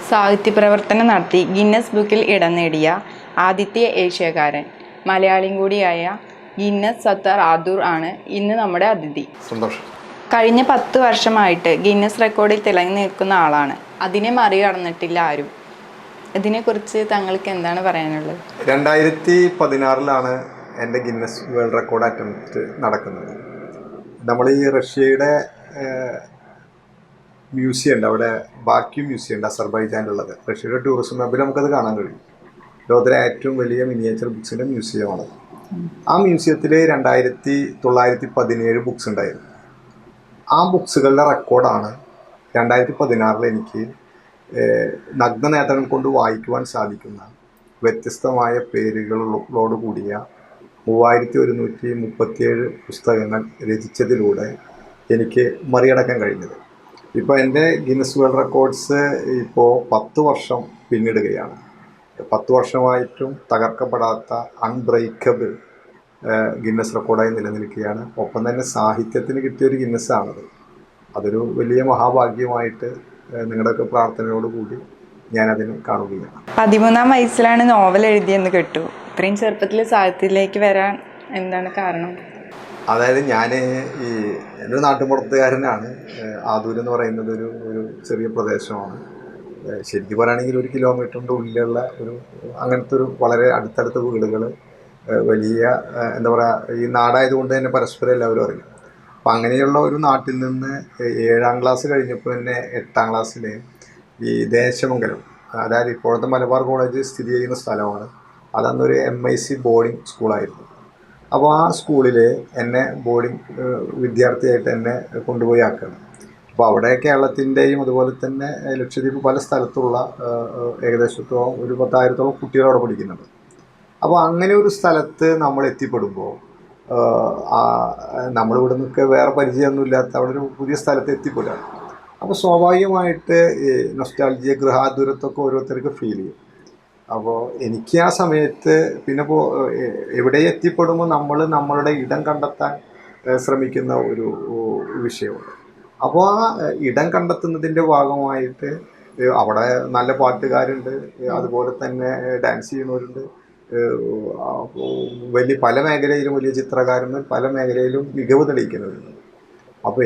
സാഹിത്യ പ്രവർത്തനം നടത്തി ഗിന്നസ് ബുക്കിൽ ഇടം നേടിയ ആദ്യത്തെ ഏഷ്യക്കാരൻ മലയാളിയും കൂടിയായ ഗിന്നസ് സത്താർ ആദൂർ ആണ് ഇന്ന് നമ്മുടെ അതിഥി. സന്തോഷം. കഴിഞ്ഞ 10 വർഷമായിട്ട് ഗിന്നസ് റെക്കോർഡിൽ തിളങ്ങി നിൽക്കുന്ന ആളാണ്. അതിനെ മറികടന്നിട്ടില്ല ആരും. ഇതിനെക്കുറിച്ച് താങ്കൾക്ക് എന്താണ് പറയാനുള്ളത്? 2016 എൻ്റെ ഗിന്നസ് വേൾഡ് റെക്കോർഡ് അറ്റംപ്റ്റ് നടക്കുന്നത്. നമ്മൾ ഈ റഷ്യയുടെ മ്യൂസിയം ഉണ്ട്, അവിടെ ബാക്യൂ മ്യൂസിയം ഉണ്ട് അസർബൈജാനിലുള്ളത്. റഷ്യയുടെ ടൂറിസം മാപ്പിൽ നമുക്കത് കാണാൻ കഴിയും. ലോകത്തിലെ ഏറ്റവും വലിയ മിനിയേച്ചർ ബുക്സിൻ്റെ മ്യൂസിയമാണ്. ആ മ്യൂസിയത്തിൽ 2917 ബുക്സ് ഉണ്ടായിരുന്നു. ആ ബുക്സുകളുടെ റെക്കോർഡാണ് 2016 എനിക്ക് നഗ്നനേത്രങ്ങൾ കൊണ്ട് വായിക്കുവാൻ സാധിക്കുന്ന വ്യത്യസ്തമായ പേരുകളോട് കൂടിയ 3137 പുസ്തകങ്ങൾ രചിച്ചതിലൂടെ എനിക്ക് മറികടക്കാൻ കഴിഞ്ഞത്. ഇപ്പോൾ എൻ്റെ ഗിന്നസ് വേൾഡ് റെക്കോർഡ്സ് ഇപ്പോൾ 10 വർഷം പിന്നിടുകയാണ്. 10 വർഷമായിട്ടും തകർക്കപ്പെടാത്ത അൺബ്രേക്കബിൾ ഗിന്നസ് റെക്കോർഡായി നിലനിൽക്കുകയാണ്. ഒപ്പം തന്നെ സാഹിത്യത്തിന് കിട്ടിയൊരു ഗിന്നസ്സാണത്. അതൊരു വലിയ മഹാഭാഗ്യമായിട്ട് നിങ്ങളുടെയൊക്കെ പ്രാർത്ഥനയോടുകൂടി ഞാനതിന് കാണുകയാണ്. 13-ാം വയസ്സിലാണ് നോവൽ എഴുതിയെന്ന് കേട്ടു. ഇത്രയും ചെറുപ്പത്തിൽ സാഹിത്യത്തിലേക്ക് വരാൻ എന്താണ് കാരണം? അതായത് ഞാൻ എൻ്റെ ഒരു നാട്ടുമ്പുറത്തുകാരനാണ്. ആദൂർ എന്ന് പറയുന്നത് ഒരു ചെറിയ പ്രദേശമാണ്. ശരിക്കും പറയുകയാണെങ്കിൽ 1 കിലോമീറ്ററിൻ്റെ ഉള്ളിലുള്ള അങ്ങനത്തെ ഒരു വളരെ അടുത്തടുത്ത വീടുകൾ, വലിയ എന്താ പറയുക, ഈ നാടായതുകൊണ്ട് തന്നെ പരസ്പരം എല്ലാവരും അറിയും. അപ്പം അങ്ങനെയുള്ള ഒരു നാട്ടിൽ നിന്ന് 7ാം ക്ലാസ് കഴിഞ്ഞപ്പോൾ തന്നെ 8ാം ക്ലാസ്സിൽ ഈ ദേശമംഗലം, അതായത് ഇപ്പോഴത്തെ മലബാർ കോളേജ് സ്ഥിതി ചെയ്യുന്ന സ്ഥലമാണ്, അതന്നൊരു MIC ബോർഡിംഗ് സ്കൂളായിരുന്നു. അപ്പോൾ ആ സ്കൂളിൽ എന്നെ ബോർഡിംഗ് വിദ്യാർത്ഥിയായിട്ട് എന്നെ കൊണ്ടുപോയി ആക്കണം. അപ്പോൾ അവിടെ കേരളത്തിൻ്റെയും അതുപോലെ തന്നെ ലക്ഷദ്വീപ് പല സ്ഥലത്തുള്ള ഏകദേശത്തോളം ഒരു 10,000-ഓളം കുട്ടികൾ അവിടെ പഠിക്കുന്നുണ്ട്. അപ്പോൾ അങ്ങനെ ഒരു സ്ഥലത്ത് നമ്മൾ എത്തിപ്പെടുമ്പോൾ നമ്മളിവിടെ നിന്നൊക്കെ വേറെ പരിചയമൊന്നുമില്ലാത്ത അവിടെ ഒരു പുതിയ സ്ഥലത്ത് എത്തിപ്പെടുകയാണ്. അപ്പോൾ സ്വാഭാവികമായിട്ട് ഈ നൊസ്റ്റാൾജിയ, ഗൃഹാതുരത്വമൊക്കെ ഓരോരുത്തർക്ക് ഫീൽ ചെയ്യും. അപ്പോൾ എനിക്ക് ആ സമയത്ത് പിന്നെ എവിടെ എത്തിപ്പെടുമ്പോൾ നമ്മളുടെ ഇടം കണ്ടെത്താൻ ശ്രമിക്കുന്ന ഒരു വിഷയമുണ്ട്. അപ്പോൾ ആ ഇടം കണ്ടെത്തുന്നതിൻ്റെ ഭാഗമായിട്ട് അവിടെ നല്ല പാട്ടുകാരുണ്ട്, അതുപോലെ തന്നെ ഡാൻസ് ചെയ്യുന്നവരുണ്ട്, പല മേഖലയിലും വലിയ ചിത്രകാരന്മാർ, പല മേഖലയിലും മികവ് തെളിയിക്കുന്നവരുണ്ട്. അപ്പോൾ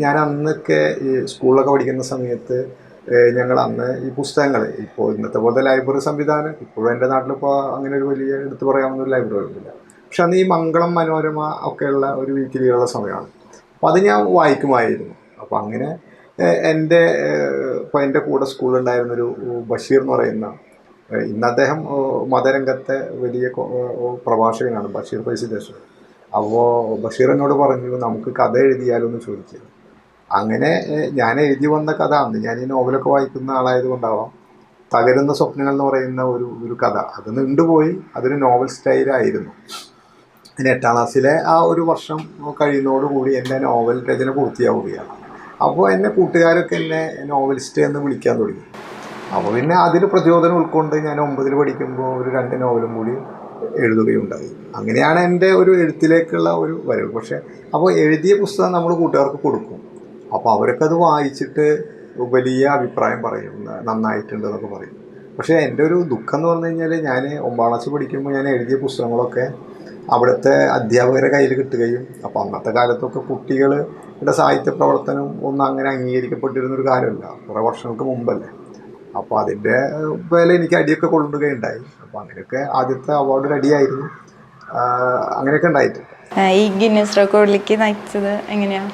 ഞാൻ അന്നൊക്കെ ഈ സ്കൂളിലൊക്കെ പഠിക്കുന്ന സമയത്ത് ഞങ്ങൾ അന്ന് ഈ പുസ്തകങ്ങൾ, ഇപ്പോൾ ഇന്നത്തെ പോലെ ലൈബ്രറി സംവിധാനം ഇപ്പോഴും എൻ്റെ നാട്ടിലിപ്പോൾ അങ്ങനെ ഒരു വലിയ എടുത്തു പറയാവുന്ന ഒരു ലൈബ്രറി ഒന്നുമില്ല. പക്ഷെ അന്ന് ഈ മംഗളം, മനോരമ ഒക്കെയുള്ള ഒരു വീക്കിലിയുള്ള സമയമാണ്. അപ്പോൾ അത് ഞാൻ വായിക്കുമായിരുന്നു. അപ്പോൾ അങ്ങനെ എൻ്റെ കൂടെ സ്കൂളിലുണ്ടായിരുന്നൊരു ബഷീർ എന്ന് പറയുന്ന, ഇന്ന് അദ്ദേഹം മതരംഗത്തെ വലിയ പ്രഭാഷകനാണ്, ബഷീർ ഫൈസി. അപ്പോൾ ബഷീർ എന്നോട് പറഞ്ഞു, നമുക്ക് കഥ എഴുതിയാലൊന്ന് ചോദിക്കുക. അങ്ങനെ ഞാൻ എഴുതി വന്ന കഥ, അന്ന് ഞാൻ ഈ നോവലൊക്കെ വായിക്കുന്ന ആളായതുകൊണ്ടാവാം, തകരുന്ന സ്വപ്നങ്ങൾ എന്ന് പറയുന്ന ഒരു കഥ, അത് നീണ്ടുപോയി. അതൊരു നോവൽ സ്റ്റൈലായിരുന്നു. 8ാം ക്ലാസ്സിലെ ആ ഒരു വർഷം കഴിയുന്നതോടുകൂടി എൻ്റെ നോവൽ രചന പൂർത്തിയാവുകയാണ്. അപ്പോൾ എന്നെ കൂട്ടുകാരൊക്കെ എന്നെ നോവലിസ്റ്റ് എന്ന് വിളിക്കാൻ തുടങ്ങി. അപ്പോൾ പിന്നെ അതിൽ പ്രചോദനം ഉൾക്കൊണ്ട് ഞാൻ 9ൽ പഠിക്കുമ്പോൾ ഒരു 2 നോവലും കൂടി എഴുതുകയുണ്ടായി. അങ്ങനെയാണ് എൻ്റെ ഒരു എഴുത്തിലേക്കുള്ള ഒരു വരവ്. പക്ഷേ അപ്പോൾ എഴുതിയ പുസ്തകം നമ്മൾ കൂട്ടുകാർക്ക് കൊടുക്കും. അപ്പോൾ അവരൊക്കെ അത് വായിച്ചിട്ട് വലിയ അഭിപ്രായം പറയും, നന്നായിട്ടുണ്ട് എന്നൊക്കെ പറയും. പക്ഷേ എൻ്റെ ഒരു ദുഃഖം എന്ന് പറഞ്ഞു കഴിഞ്ഞാൽ, ഞാൻ 9ാം ക്ലാസ് പഠിക്കുമ്പോൾ ഞാൻ എഴുതിയ പുസ്തകങ്ങളൊക്കെ അവിടുത്തെ അധ്യാപകരുടെ കയ്യിൽ കിട്ടുകയും, അപ്പോൾ അന്നത്തെ കാലത്തൊക്കെ കുട്ടികളുടെ സാഹിത്യ പ്രവർത്തനം ഒന്നും അങ്ങനെ അംഗീകരിക്കപ്പെട്ടിരുന്നൊരു കാലമല്ല, കുറേ വർഷങ്ങൾക്ക് മുമ്പല്ലേ. അപ്പോൾ അതിൻ്റെ വില എനിക്ക് അടിയൊക്കെ കൊള്ളുകയുണ്ടായി. അപ്പോൾ അങ്ങനെയൊക്കെ ആദ്യത്തെ അവാർഡ് അടിയായിരുന്നു. അങ്ങനെയൊക്കെ ഉണ്ടായിട്ടുണ്ട്. ഈ ഗിന്നസ് റെക്കോർഡിലേക്ക് നയിച്ചത് എങ്ങനെയാണ്?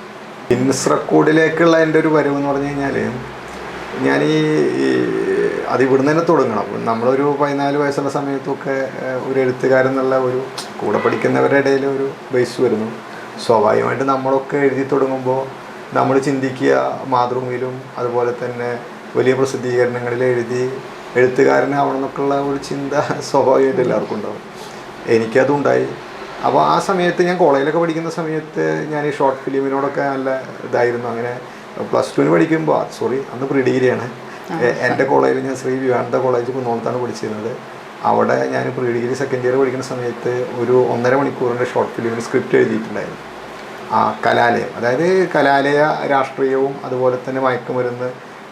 ഗിന്നസ് റെക്കോർഡിലേക്കുള്ള എൻ്റെ ഒരു വരവ് എന്ന് പറഞ്ഞു കഴിഞ്ഞാൽ, ഞാൻ അത് ഇവിടുന്ന് തന്നെ തുടങ്ങണം. നമ്മളൊരു 14 വയസ്സുള്ള സമയത്തൊക്കെ ഒരു എഴുത്തുകാരെന്നുള്ള ഒരു കൂടെ പഠിക്കുന്നവരുടെ ഇടയിൽ ഒരു ബേസ് വരുന്നു. സ്വാഭാവികമായിട്ട് നമ്മളൊക്കെ എഴുതി തുടങ്ങുമ്പോൾ നമ്മൾ ചിന്തിക്കുക മാതൃഭൂമിയിലും അതുപോലെ തന്നെ വലിയ പ്രസിദ്ധീകരണങ്ങളിൽ എഴുത്തുകാരനാവണം എന്നൊക്കെയുള്ള ഒരു ചിന്ത സ്വാഭാവികമായിട്ട് എല്ലാവർക്കും ഉണ്ടാവും. എനിക്കതുണ്ടായി. അപ്പോൾ ആ സമയത്ത് ഞാൻ കോളേജിലൊക്കെ പഠിക്കുന്ന സമയത്ത് ഞാൻ ഈ ഷോർട്ട് ഫിലിമിനോടൊക്കെ നല്ല ഇതായിരുന്നു. അങ്ങനെ +2 പഠിക്കുമ്പോൾ, അന്ന് പ്രീ ഡിഗ്രിയാണ്, എൻ്റെ കോളേജിൽ ഞാൻ ശ്രീ വിവേകാനന്ദ കോളേജ് കുന്നോളത്താണ് പഠിച്ചിരുന്നത്. അവിടെ ഞാൻ പ്രീ ഡിഗ്രി സെക്കൻഡ് ഇയർ പഠിക്കുന്ന സമയത്ത് ഒരു 1.5 മണിക്കൂറിൻ്റെ ഷോർട്ട് ഫിലിമിന് സ്ക്രിപ്റ്റ് എഴുതിയിട്ടുണ്ടായിരുന്നു. കലാലയം, അതായത് കലാലയ രാഷ്ട്രീയവും അതുപോലെ തന്നെ മയക്കുമരുന്ന്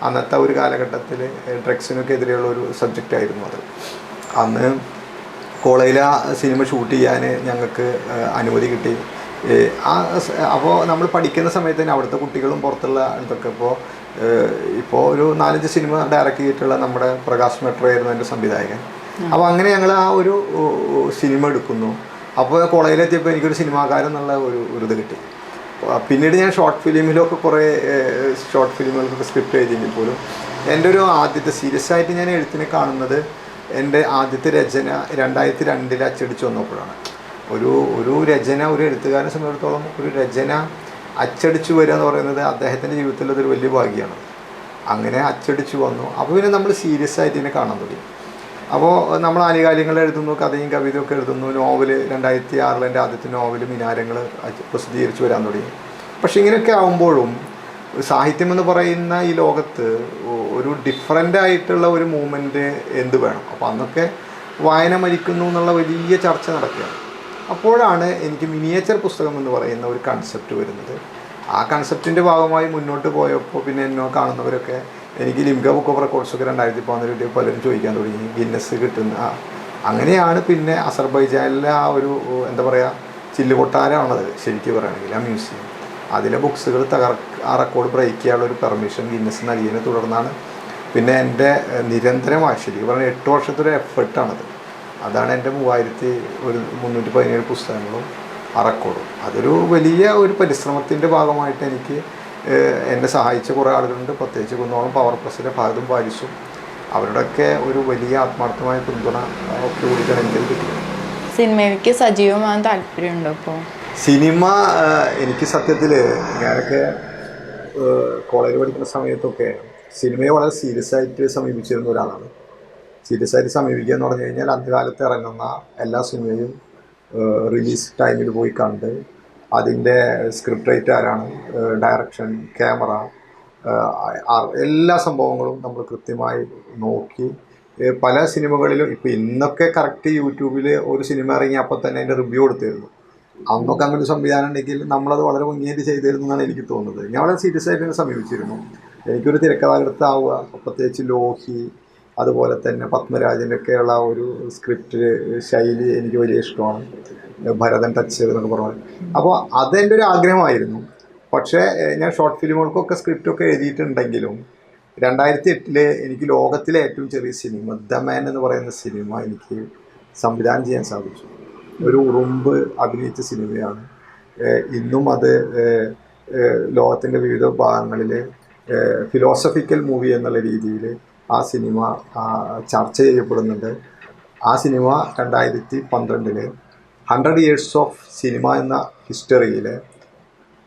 അന്നത്തെ ഒരു കാലഘട്ടത്തിൽ ഡ്രഗ്സിനൊക്കെ എതിരെയുള്ള ഒരു സബ്ജക്റ്റായിരുന്നു അത്. അന്ന് കോളേജിൽ ആ സിനിമ ഷൂട്ട് ചെയ്യാൻ ഞങ്ങൾക്ക് അനുമതി കിട്ടി. അപ്പോൾ നമ്മൾ പഠിക്കുന്ന സമയത്ത് തന്നെ അവിടുത്തെ കുട്ടികളും പുറത്തുള്ള ഇതൊക്കെ ഇപ്പോൾ ഒരു 4-5 സിനിമ ഡയറക്റ്റ് ചെയ്തിട്ടുള്ള നമ്മുടെ പ്രകാശ് മെട്രോ ആയിരുന്നു എൻ്റെ സംവിധായകൻ. അപ്പോൾ അങ്ങനെ ഞങ്ങൾ ആ ഒരു സിനിമ എടുക്കുന്നു. അപ്പോൾ കോളേജിലെത്തിയപ്പോൾ എനിക്കൊരു സിനിമാകാരൻ എന്നുള്ള ഒരു ഇത് കിട്ടി. പിന്നീട് ഞാൻ ഷോർട്ട് ഫിലിമിലൊക്കെ കുറേ ഷോർട്ട് ഫിലിമുകൾക്കൊക്കെ സ്ക്രിപ്റ്റ് എഴുതിയെങ്കിൽ പോലും എൻ്റെ ഒരു ആദ്യത്തെ സീരിയസ് ആയിട്ട് ഞാൻ എഴുത്തിനെ കാണുന്നത് എൻ്റെ ആദ്യത്തെ രചന 2002 അച്ചടിച്ച് വന്നപ്പോഴാണ്. ഒരു രചന, ഒരു എഴുത്തുകാരനെ സംബന്ധിച്ചിടത്തോളം ഒരു രചന അച്ചടിച്ചു വരിക എന്ന് പറയുന്നത് അദ്ദേഹത്തിൻ്റെ ജീവിതത്തിൽ അതൊരു വലിയ ഭാഗ്യമാണ്. അങ്ങനെ അച്ചടിച്ചു വന്നു. അപ്പോൾ പിന്നെ നമ്മൾ സീരിയസ് ആയിട്ട് ഇതിനെ കാണാൻ തുടങ്ങി. അപ്പോൾ നമ്മൾ ആനുകാലികങ്ങൾ എഴുതുന്നു, കഥയും കവിതയൊക്കെ എഴുതുന്നു. നോവല് 2006 എൻ്റെ ആദ്യത്തെ നോവൽ മിനാരങ്ങൾ പ്രസിദ്ധീകരിച്ച് വരാൻ തുടങ്ങി. പക്ഷെ ഇങ്ങനെയൊക്കെ ആകുമ്പോഴും സാഹിത്യം എന്ന് പറയുന്ന ഈ ലോകത്ത് ഒരു ഡിഫറൻ്റ് ആയിട്ടുള്ള ഒരു മൂവ്മെൻറ്റ് എന്ത് വേണം? അപ്പോൾ അന്നൊക്കെ വായന മരിക്കുന്നു എന്നുള്ള വലിയ ചർച്ച നടക്കുകയാണ്. അപ്പോഴാണ് എനിക്ക് മിനിയേച്ചർ പുസ്തകം എന്ന് പറയുന്ന ഒരു കൺസെപ്റ്റ് വരുന്നത്. ആ കൺസെപ്റ്റിൻ്റെ ഭാഗമായി മുന്നോട്ട് പോയപ്പോൾ പിന്നെ എന്നെ കാണുന്നവരൊക്കെ എനിക്ക് ലിംക ബുക്ക് ഓഫ് റെക്കോർഡ്സൊക്കെ 2014 പലരും ചോദിക്കാൻ തുടങ്ങി, ഗിന്നസ് കിട്ടുന്ന. അങ്ങനെയാണ് പിന്നെ അസർബൈജാനിലെ ആ ഒരു എന്താ പറയുക ചില്ലുകൊട്ടാരമാണത് ശരിക്കും പറയുകയാണെങ്കിൽ, ആ മ്യൂസിയം. അതിലെ ബുക്സുകൾ ആ റെക്കോർഡ് ബ്രേക്ക് ചെയ്യാനുള്ള ഒരു പെർമിഷൻ ഗിന്നസ് നൽകിയതിനെ തുടർന്നാണ് പിന്നെ എൻ്റെ നിരന്തരമായി ശരിക്കും പറഞ്ഞാൽ 8 വർഷത്തെ ഒരു എഫേർട്ടാണത്. അതാണ് എൻ്റെ 3317 പുസ്തകങ്ങളും ആ റെക്കോർഡും. അതൊരു വലിയ ഒരു പരിശ്രമത്തിൻ്റെ ഭാഗമായിട്ട് എനിക്ക് എന്നെ സഹായിച്ച കുറേ ആളുകളുണ്ട്. പ്രത്യേകിച്ച് കുന്നോളം പവർ പ്രസ്സിലെ ഫഹദും പാരിസും, അവരുടെയൊക്കെ ഒരു വലിയ ആത്മാർത്ഥമായ പിന്തുണ ഒക്കെ കൂടിയിട്ടാണ് എനിക്കത് കിട്ടിയത്. സിനിമയ്ക്ക് സജീവമാകാൻ താല്പര്യമുണ്ടോ ഇപ്പോൾ? സിനിമ എനിക്ക് സത്യത്തിൽ ഞാനൊക്കെ കോളേജിൽ പഠിക്കുന്ന സമയത്തൊക്കെ സിനിമയെ വളരെ സീരിയസ് ആയിട്ട് സമീപിച്ചിരുന്ന ഒരാളാണ്. സീരിയസ് ആയിട്ട് സമീപിക്കുക എന്ന് പറഞ്ഞു കഴിഞ്ഞാൽ അന്ത്യകാലത്ത് ഇറങ്ങുന്ന എല്ലാ സിനിമയും റിലീസ് ടൈമിൽ പോയി കണ്ട് അതിൻ്റെ സ്ക്രിപ്റ്റ് റൈറ്റർ ആരാണ്, ഡയറക്ഷൻ, ക്യാമറ, എല്ലാ സംഭവങ്ങളും നമ്മൾ കൃത്യമായി നോക്കി പല സിനിമകളിലും ഇപ്പോൾ ഇന്നൊക്കെ കറക്റ്റ് യൂട്യൂബിൽ ഒരു സിനിമ ഇറങ്ങി അപ്പോൾ തന്നെ അതിൻ്റെ റിവ്യൂ കൊടുത്തിരുന്നു. അന്നൊക്കെ അങ്ങനെ ഒരു സംവിധാനം ഉണ്ടെങ്കിൽ നമ്മളത് വളരെ ഭംഗിയായിട്ട് ചെയ്തിരുന്നു എന്നാണ് എനിക്ക് തോന്നുന്നത്. ഞാൻ വളരെ സീരിയസ് ആയിട്ട് തന്നെ സമീപിച്ചിരുന്നു. എനിക്കൊരു തിരക്കഥാകൃത്താവുക, പ്രത്യേകിച്ച് ലോഹി, അതുപോലെ തന്നെ പത്മരാജൻ്റെ ഒക്കെയുള്ള ഒരു സ്ക്രിപ്റ്റ് ശൈലി എനിക്ക് വലിയ ഇഷ്ടമാണ്. ഭരതൻ ടച്ച് എന്നൊക്കെ പറഞ്ഞു. അപ്പോൾ അതെൻ്റെ ഒരു ആഗ്രഹമായിരുന്നു. പക്ഷേ ഞാൻ ഷോർട്ട് ഫിലിമുകൾക്കൊക്കെ സ്ക്രിപ്റ്റൊക്കെ എഴുതിയിട്ടുണ്ടെങ്കിലും 2008 എനിക്ക് ലോകത്തിലെ ഏറ്റവും ചെറിയ സിനിമ ദ മാൻ എന്ന് പറയുന്ന സിനിമ എനിക്ക് സംവിധാനം ചെയ്യാൻ സാധിച്ചു. ഒരു ഉറുമ്പ് അഭിനയിച്ച സിനിമയാണ്. ഇന്നും അത് ലോകത്തിൻ്റെ വിവിധ ഭാഗങ്ങളിൽ ഫിലോസഫിക്കൽ മൂവി എന്നുള്ള രീതിയിൽ ആ സിനിമ ചർച്ച ചെയ്യപ്പെടുന്നുണ്ട്. ആ സിനിമ 2012 100 years ഓഫ് സിനിമ എന്ന ഹിസ്റ്ററിയിൽ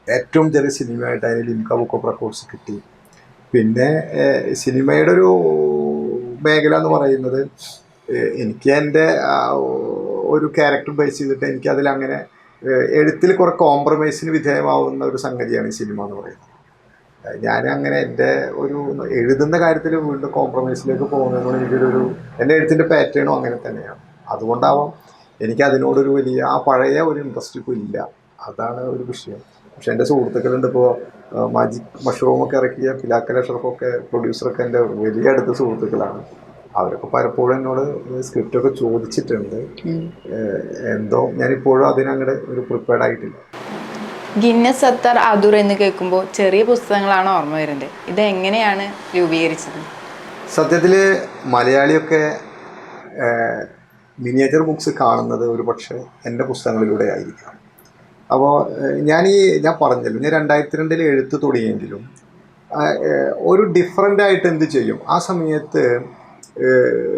ഏറ്റവും ചെറിയ സിനിമയായിട്ട് അതിന് ലിംക ബുക്ക് ഓഫ് റെക്കോർഡ്സ് കിട്ടി. പിന്നെ സിനിമയുടെ ഒരു മേഖല എന്ന് പറയുന്നത് എനിക്ക് എൻ്റെ ഒരു ക്യാരക്ടർ ബേസ് ചെയ്തിട്ട് എനിക്കതിലങ്ങനെ എഴുത്തിൽ കുറേ കോംപ്രമൈസിന് വിധേയമാവുന്ന ഒരു സംഗതിയാണ് ഈ സിനിമ എന്ന് പറയുന്നത്. ഞാനങ്ങനെ എൻ്റെ ഒരു എഴുതുന്ന കാര്യത്തിൽ വീണ്ടും കോംപ്രമൈസിലേക്ക് പോകുന്നതിനോട് എനിക്കൊരു എൻ്റെ എഴുത്തിൻ്റെ പാറ്റേണും അങ്ങനെ തന്നെയാണ്. അതുകൊണ്ടാവാം എനിക്കതിനോടൊരു വലിയ ആ പഴയ ഒരു ഇൻട്രസ്റ്റ് ഇപ്പോൾ ഇല്ല. അതാണ് ഒരു വിഷയം. പക്ഷേ എൻ്റെ സുഹൃത്തുക്കളുണ്ട്. ഇപ്പോൾ മാജിക് മഷ്റൂമൊക്കെ ഇറക്കിയ പിലാക്കൽ അഷ്റഫൊക്കെ പ്രൊഡ്യൂസറൊക്കെ എൻ്റെ വലിയ അടുത്ത സുഹൃത്തുക്കളാണ്. അവരൊക്കെ പലപ്പോഴും എന്നോട് സ്ക്രിപ്റ്റൊക്കെ ചോദിച്ചിട്ടുണ്ട്. എന്തോ ഞാനിപ്പോഴും അതിനങ്ങോട്ട് ഒരു പ്രിപ്പയർഡ് ആയിട്ടില്ല. ഗിന്നസ് സത്താർ ആദൂർ എന്ന് കേൾക്കുമ്പോൾ ചെറിയ പുസ്തകങ്ങളാണ് ഓർമ്മ വരുന്നത്. ഇതെങ്ങനെയാണ് രൂപീകരിച്ചത്? സത്യത്തിൽ മലയാളിയൊക്കെ മിനിയേച്ചർ ബുക്സ് കാണുന്നത് ഒരു പക്ഷേ എൻ്റെ പുസ്തകങ്ങളിലൂടെ ആയിരിക്കാം. അപ്പോൾ ഞാൻ പറഞ്ഞല്ലോ, ഞാൻ 2002 എഴുത്ത് തുടങ്ങിയെങ്കിലും ഒരു ഡിഫറൻ്റ് ആയിട്ട് എന്ത് ചെയ്യും ആ സമയത്ത്.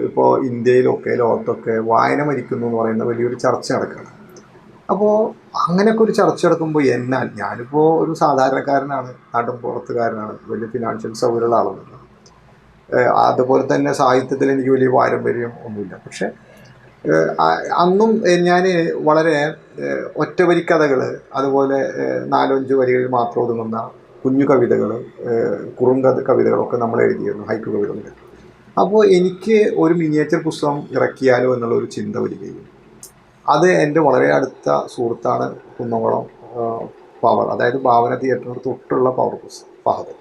ഇപ്പോൾ ഇന്ത്യയിലൊക്കെ ലോകത്തൊക്കെ വായന മരിക്കുന്നു എന്ന് പറയുന്ന വലിയൊരു ചർച്ച നടക്കുകയാണ്. അപ്പോൾ അങ്ങനെയൊക്കെ ഒരു ചർച്ച നടക്കുമ്പോൾ ഞാനിപ്പോൾ ഒരു സാധാരണക്കാരനാണ്, നാട്ടിൻപുറത്തുകാരനാണ്, വലിയ ഫിനാൻഷ്യൽ സൗകര്യമുള്ള ആളൊന്നുമില്ല. അതുപോലെ തന്നെ സാഹിത്യത്തിൽ എനിക്ക് വലിയ പാരമ്പര്യം ഒന്നുമില്ല. പക്ഷേ അന്നും ഞാൻ വളരെ ഒറ്റവരി കഥകൾ, അതുപോലെ 4-5 വരികളിൽ മാത്രം ഒതുങ്ങുന്ന കുഞ്ഞു കവിതകൾ, കവിതകളൊക്കെ നമ്മൾ എഴുതിയിരുന്നു, ഹൈക്കു കവിതകൾ. അപ്പോൾ എനിക്ക് ഒരു മിനിയേച്ചർ പുസ്തകം ഇറക്കിയാലോ എന്നുള്ളൊരു ചിന്ത വരികയും അത് എൻ്റെ വളരെ അടുത്ത സുഹൃത്താണ് കുന്നംകുളം പവർ, അതായത് ഭാവന തിയേറ്ററിന് തൊട്ടുള്ള പവർ പ്രസ് ഫഹദ്.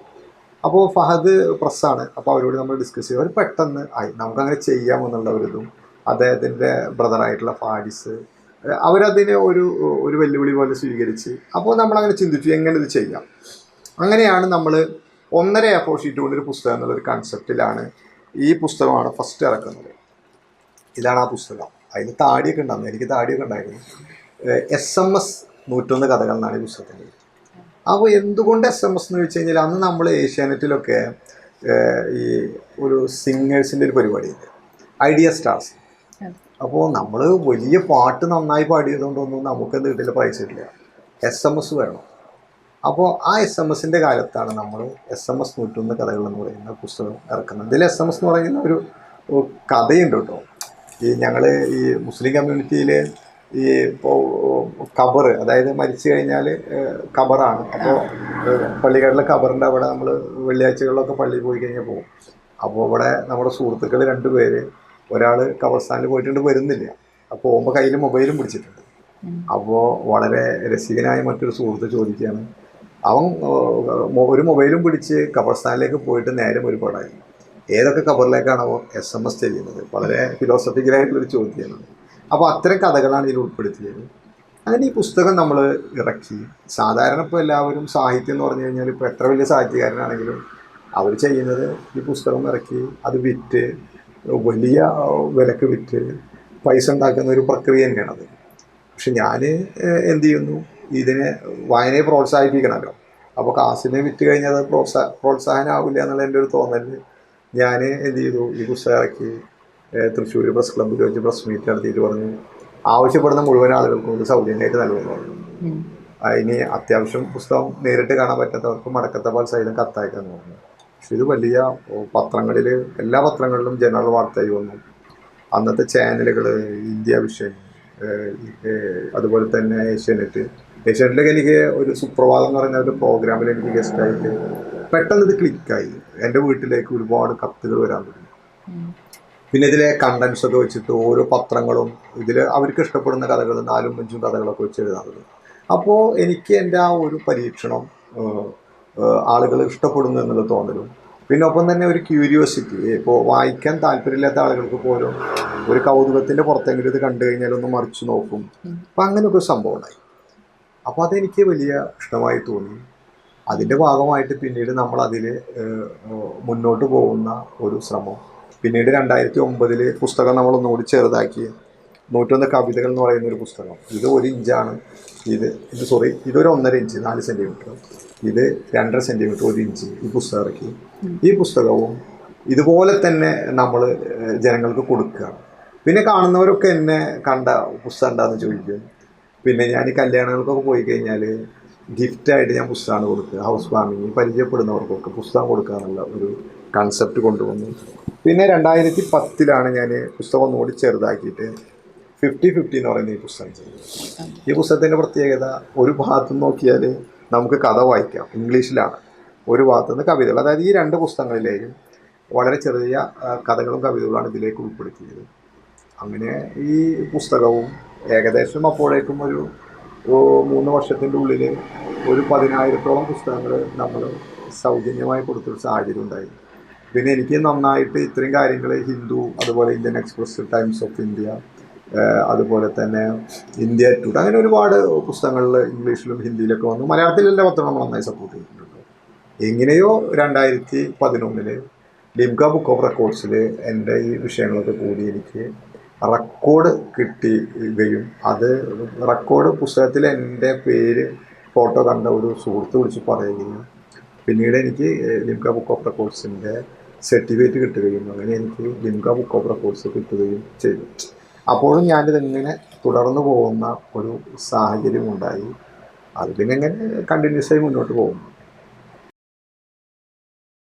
അപ്പോൾ ഫഹദ് പ്രസ്സാണ്. അപ്പോൾ അവരോട് നമ്മൾ ഡിസ്കസ് ചെയ്യും. അവർ പെട്ടെന്ന് ആയി നമുക്കങ്ങനെ ചെയ്യാമെന്നുള്ള ഒരിതും അദ്ദേഹത്തിൻ്റെ ബ്രദറായിട്ടുള്ള ഫാരിസ് അവരതിനെ ഒരു ഒരു വെല്ലുവിളി പോലെ സ്വീകരിച്ച് അപ്പോൾ നമ്മളങ്ങനെ ചിന്തിച്ചു എങ്ങനെ ഇത് ചെയ്യാം. അങ്ങനെയാണ് നമ്മൾ 1.5 A4 ഷീറ്റ് കൊണ്ടൊരു പുസ്തകം എന്നുള്ളൊരു കൺസെപ്റ്റിലാണ് ഈ പുസ്തകമാണ് ഫസ്റ്റ് ഇറക്കുന്നത്. ഇതാണ് ആ പുസ്തകം. അതിന് താടിയൊക്കെ ഉണ്ടായിരുന്നു, എനിക്ക് താടിയൊക്കെ ഉണ്ടായിരുന്നു. SMS 101 കഥകൾ എന്നാണ് ഈ പുസ്തകത്തിൻ്റെ. അപ്പോൾ എന്തുകൊണ്ട് SMS എന്ന് വെച്ച് കഴിഞ്ഞാൽ അന്ന് നമ്മൾ ഏഷ്യാനെറ്റിലൊക്കെ ഈ ഒരു സിംഗേഴ്സിൻ്റെ ഒരു പരിപാടിയുണ്ട്, ഐഡിയ സ്റ്റാർസ്. അപ്പോൾ നമ്മൾ വലിയ പാട്ട് നന്നായി പാടിയതുകൊണ്ടൊന്നും നമുക്കെന്ത് കിട്ടില്ല, പ്രൈസ് കിട്ടില്ല. SMS വേണം. അപ്പോൾ ആ SMS കാലത്താണ് നമ്മൾ SMS 101 കഥകൾ എന്ന് പറയുന്ന പുസ്തകം ഇറക്കുന്നത്. ഇതിൽ SMS എന്ന് പറയുന്ന ഒരു കഥയുണ്ട് കേട്ടോ. ഈ ഞങ്ങൾ ഈ മുസ്ലിം കമ്മ്യൂണിറ്റിയിൽ ഈ ഇപ്പോൾ ഖബർ, അതായത് മരിച്ചു കഴിഞ്ഞാൽ ഖബറാണ്. അപ്പോൾ പള്ളികളിലെ ഖബറിൻ്റെ അവിടെ നമ്മൾ വെള്ളിയാഴ്ചകളിലൊക്കെ പള്ളിയിൽ പോയി കഴിഞ്ഞാൽ പോകും. അപ്പോൾ അവിടെ നമ്മുടെ സുഹൃത്തുക്കൾ 2 പേര്, ഒരാൾ ഖബർസ്ഥാനിൽ പോയിട്ടുണ്ട്, വരുന്നില്ല. അപ്പോൾ പോകുമ്പോൾ കയ്യിൽ മൊബൈലും പിടിച്ചിട്ടുണ്ട്. അപ്പോൾ വളരെ രസികനായ മറ്റൊരു സുഹൃത്ത് ചോദിക്കുകയാണ്, അവൻ ഒരു മൊബൈലും പിടിച്ച് ഖബർസ്ഥാനിലേക്ക് പോയിട്ട് നേരം ഒരുപാടായി, ഏതൊക്കെ ഖബറിലേക്കാണോ SMS ചെയ്യുന്നത്? വളരെ ഫിലോസഫിക്കലായിട്ടുള്ളൊരു ചോദ്യമാണ്. അപ്പോൾ അത്തരം കഥകളാണ് ഇതിൽ ഉൾപ്പെടുത്തിയത്. അങ്ങനെ ഈ പുസ്തകം നമ്മൾ ഇറക്കി. സാധാരണ ഇപ്പോൾ എല്ലാവരും സാഹിത്യം എന്ന് പറഞ്ഞു കഴിഞ്ഞാൽ ഇപ്പോൾ എത്ര വലിയ സാഹിത്യകാരനാണെങ്കിലും അവർ ചെയ്യുന്നത് ഈ പുസ്തകം ഇറക്കി അത് വിറ്റ് വലിയ വിലക്ക് വിറ്റ് പൈസ ഉണ്ടാക്കുന്ന ഒരു പ്രക്രിയ തന്നെയാണത്. പക്ഷെ ഞാൻ എന്ത് ചെയ്യുന്നു, ഇതിനെ വായനയെ പ്രോത്സാഹിപ്പിക്കണമല്ലോ. അപ്പോൾ കാശിനെ വിറ്റ് കഴിഞ്ഞാൽ അത് പ്രോത്സാഹനമാവില്ല എന്നുള്ള എൻ്റെ ഒരു തോന്നലിൽ ഞാൻ എന്ത് ചെയ്തു, ഈ പുസ്തകം ഇറക്കി തൃശ്ശൂർ പ്രസ് ക്ലബ്ബിൽ വെച്ച് പ്രസ് മീറ്റ് നടത്തിയിട്ട് പറഞ്ഞു ആവശ്യപ്പെടുന്ന മുഴുവൻ ആളുകൾക്കും ഇത് സൗജന്യമായിട്ട് നൽകുന്നു പറഞ്ഞു. അതിന് അത്യാവശ്യം പുസ്തകം നേരിട്ട് കാണാൻ പറ്റാത്തവർക്ക് മടക്കത്തപാൽ സഹിതം കത്തയക്കാന്ന് പറഞ്ഞു. പക്ഷെ ഇത് വലിയ പത്രങ്ങളിൽ, എല്ലാ പത്രങ്ങളിലും ജനറൽ വാർത്തയായി വന്നു. അന്നത്തെ ചാനലുകൾ, ഇന്ത്യ വിഷൻ, അതുപോലെ തന്നെ ഏഷ്യാനെറ്റിലൊക്കെ എനിക്ക് ഒരു സുപ്രഭാതം എന്ന് പറയുന്ന ഒരു പ്രോഗ്രാമിൽ എനിക്ക് ഗസ്റ്റായിട്ട് പെട്ടെന്ന് ഇത് ക്ലിക്കായി. എൻ്റെ വീട്ടിലേക്ക് ഒരുപാട് കത്തുകൾ വരാൻ തുടങ്ങി. പിന്നെ ഇതിലെ കണ്ടൻസ് ഒക്കെ വെച്ചിട്ട് ഓരോ പത്രങ്ങളും ഇതിൽ അവർക്ക് ഇഷ്ടപ്പെടുന്ന കഥകൾ 4ഉം 5ഉം കഥകളൊക്കെ വെച്ച് എഴുതാൻ തുടങ്ങി. അപ്പോൾ എനിക്ക് എൻ്റെ ആ ഒരു പരീക്ഷണം ആളുകൾ ഇഷ്ടപ്പെടുന്നു എന്നുള്ള തോന്നലും, പിന്നെ ഒപ്പം തന്നെ ഒരു ക്യൂരിയോസിറ്റി. ഇപ്പോൾ വായിക്കാൻ താല്പര്യമില്ലാത്ത ആളുകൾക്ക് പോലും ഒരു കൗതുകത്തിൻ്റെ പുറത്തെങ്കിലും ഇത് കണ്ടു കഴിഞ്ഞാൽ ഒന്ന് മറിച്ച് നോക്കും. അപ്പം അങ്ങനെയൊക്കെ ഒരു സംഭവം ഉണ്ടായി. അപ്പോൾ അതെനിക്ക് വലിയ ഇഷ്ടമായി തോന്നി. അതിൻ്റെ ഭാഗമായിട്ട് പിന്നീട് നമ്മളതിൽ മുന്നോട്ട് പോകുന്ന ഒരു ശ്രമം. പിന്നീട് 2009 പുസ്തകം നമ്മളൊന്നുകൂടി ചെറുതാക്കി 101 കവിതകൾ എന്ന് പറയുന്ന ഒരു പുസ്തകം. ഇത് 1 ഇഞ്ചാണ്. ഇതൊരു 1.5 ഇഞ്ച് 4 സെൻറ്റിമീറ്റർ, ഇത് 2.5 സെൻറ്റിമീറ്റർ 1 ഇഞ്ച് ഈ പുസ്തകം ഇറക്കി. ഈ പുസ്തകവും ഇതുപോലെ തന്നെ നമ്മൾ ജനങ്ങൾക്ക് കൊടുക്കുകയാണ്. പിന്നെ കാണുന്നവരൊക്കെ എന്നെ കണ്ട പുസ്തകം ഉണ്ടാകുന്ന ചോദിക്കും. പിന്നെ ഞാൻ ഈ കല്യാണങ്ങൾക്കൊക്കെ പോയി കഴിഞ്ഞാൽ ഗിഫ്റ്റായിട്ട് ഞാൻ പുസ്തകമാണ് കൊടുക്കുക. ഹൗസ് വാമിങ് പരിചയപ്പെടുന്നവർക്കൊക്കെ പുസ്തകം കൊടുക്കുക എന്നുള്ള ഒരു കൺസെപ്റ്റ് കൊണ്ടുവന്നു. പിന്നെ 2010 ഞാൻ പുസ്തകം ഒന്നുകൂടി ചെറുതാക്കിയിട്ട് 50-50 എന്ന് പറയുന്ന ഈ പുസ്തകം ചെയ്തു. ഈ പുസ്തകത്തിൻ്റെ പ്രത്യേകത, ഒരു ഭാഗത്ത് നോക്കിയാൽ നമുക്ക് കഥ വായിക്കാം, ഇംഗ്ലീഷിലാണ്. ഒരു ഭാഗത്തുനിന്ന് കവിതകൾ, അതായത് ഈ 2 പുസ്തകങ്ങളിലേക്കും വളരെ ചെറിയ കഥകളും കവിതകളുമാണ് ഇതിലേക്ക് ഉൾപ്പെടുത്തിയത്. അങ്ങനെ ഈ പുസ്തകവും ഏകദേശം അപ്പോഴേക്കും ഒരു 3 വർഷത്തിൻ്റെ ഉള്ളിൽ ഒരു 10,000-ഓളം പുസ്തകങ്ങൾ നമ്മൾ സൗജന്യമായി കൊടുത്തൊരു സാഹചര്യം ഉണ്ടായി. പിന്നെ എനിക്ക് നന്നായിട്ട് ഇത്രയും കാര്യങ്ങൾ ഹിന്ദു, അതുപോലെ Indian express, times of India, അതുപോലെ തന്നെ ഇന്ത്യ ടുഡേ, അങ്ങനെ ഒരുപാട് പുസ്തകങ്ങളിൽ ഇംഗ്ലീഷിലും ഹിന്ദിയിലൊക്കെ വന്നു. മലയാളത്തിലെല്ലാം പത്രം നമ്മൾ നന്നായി സപ്പോർട്ട് ചെയ്തിട്ടുണ്ട്. എങ്ങനെയോ 2011 ലിംക ബുക്ക് ഓഫ് റെക്കോർഡ്സിൽ എൻ്റെ ഈ വിഷയങ്ങളൊക്കെ കൂടി എനിക്ക് റെക്കോർഡ് കിട്ടുകയും, അത് റെക്കോർഡ് പുസ്തകത്തിൽ എൻ്റെ പേര് ഫോട്ടോ കണ്ട ഒരു സുഹൃത്ത് വിളിച്ച് പറയുകയും, പിന്നീട് എനിക്ക് ലിംക ബുക്ക് ഓഫ് റെക്കോർഡ്സിൻ്റെ സർട്ടിഫിക്കറ്റ് കിട്ടുകയും, അങ്ങനെ എനിക്ക് ലിംക ബുക്ക് ഓഫ് റെക്കോർഡ്സ് കിട്ടുകയും ചെയ്തു. അപ്പോഴും ഞാനിതിങ്ങനെ തുടർന്നു പോകുന്ന ഒരു സാഹചര്യം ഉണ്ടായി. അത് പിന്നെ ഇങ്ങനെ കണ്ടിന്യൂസ് ആയി മുന്നോട്ട് പോകും.